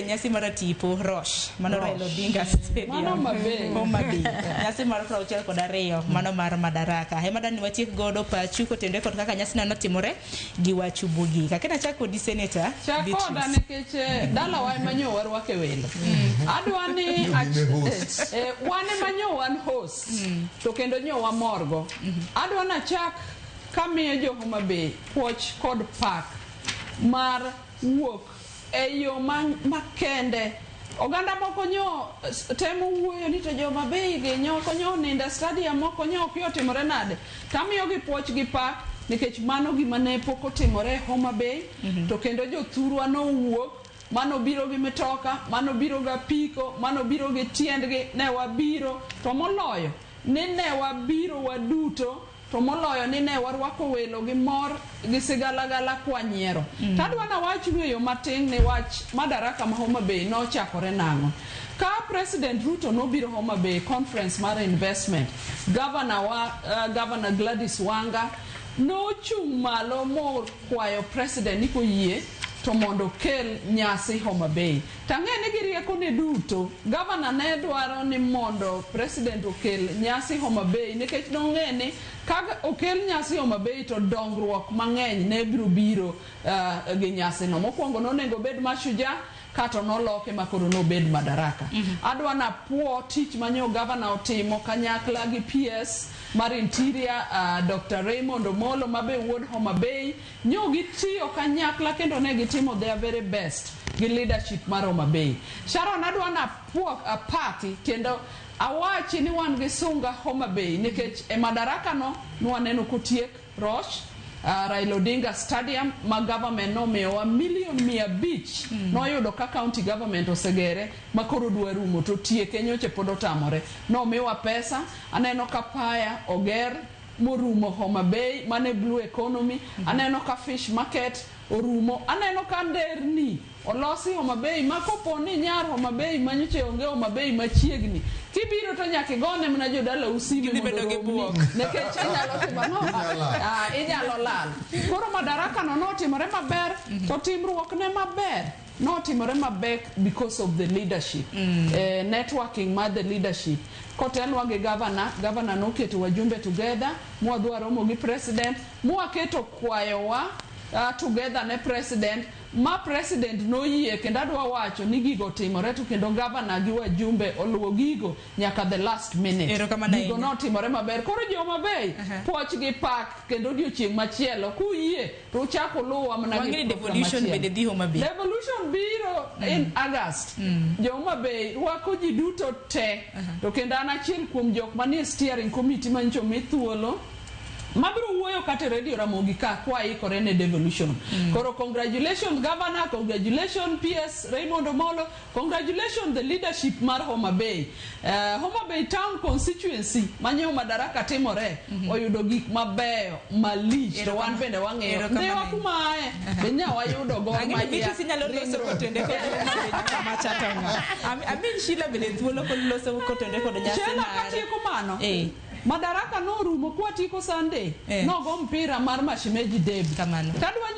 nyasi mar tipo Rosh mano Raila Odinga Stadium Homabay nyasi mar 62 mano mar Madaraka ema dani watiek godo pachu kotende kod kaka nyasi nano timore gi wachu bugi kaka na chako di senator chako da nikech dala wa manyo warwake welo adwani wane manyo wan host to kendo nyo wa morgo adwana chak kamiyo jo Homabay puoch kod pak mar wuok eyo makende oganda moko nyo temo wuoyo ni to jo Homabay gi nyoko nyo ninda stadium moko nyo pio timore nade tamiyo gi puoch gi pak nikech mano gima ne pok otimore Homabay to kendo jo thurwa no wuok mano biro gi metoka mano biro ga piko mano biro gi tiendgi ne wabiro to moloyo ni ne wabiro waduto to moloyo ni ne warwako welo gi mor gi sigalagala kwanyiero tadwana wach weyo matin ne wach Madaraka ma Homabay no chakore nango ka President Ruto no biro Homabay conference mar investment Gavana Gladys Wanga no chung malo mor kwayo president niko yie to mondo kel nyasi Homabay tang'e gi rieko ne duto gavana ne dwaro ni mondo president okel nyasi Homabay nikech nong'e ni kaga okel nyasi Homabay to dongruok mang'eny ne biro gi nyasi no mokwongo nonego bed mashuja kato noloke makoro no bed Madaraka adwana puo tich manyo gavana otimo kanyakla gi PS mar interior Dr. Raymond Omolo mabe wuod Homabay nyo gitiyo kanyakla kendo ne gitimo their very best gi leadership mar Homabay Sharon adwana puo party kendo awachi ni wan gi sunga Homabay nikech e Madaraka no nwaneno kotiek Rosh Raila Odinga Stadium ma government no mewa $1,500,000 no yudo ka county government osegere makoro dwarumo to tieke nyoche pod otamore no mewa pesa aneno ka paya oger morumo Homabay mane blue economy aneno ka fish market orumo aneno ka nderni olosi Homabay makopo ni nyar Homabay manyoche onge Homabay machiegni kibiro to nyake gone mna jodala usime mondo nekech inyalo timo inyalo lal koro Madaraka no timore maber to timruok ne maber no timore maber because of the leadership networking ma the leadership kotelwa gi governor no keto wajumbe together mwadwaro mo gi president mwaketo kwayowa together ne president ma president no yie kendo adwa wacho ni gigo timore to kendo governor gi wajumbe oluwo gigo nyaka the last minute gigo no timore maber koro jo Homabay poch gi pak kendo odiochieng' machielo kuyie to uchako luwa mana gi devolution bende dhi Homabay devolution biro in August jo Homabay wako ji duto te to kendo an achiel kuom jok manie steering committee mancho mithuolo mabiro wuoyo kata radio Ramogi ka kwa ikore ne devolution koro congratulations governor congratulations PS Raymond Omolo congratulations the leadership mar Homabay Homabay town constituency manyo Madaraka timore oyudo gik mabeyo malich to wan bende wang'eyo ne wakumae benya wayudo go ma Beatrice nyalo loso kotende kod kama chatanga amin shila bele thuolo kod loso kotende kod nyasi na katieko mano Madaraka no rumo kwa tiko Sunday no go mpira mar Mashimeji Derby kamano tadwa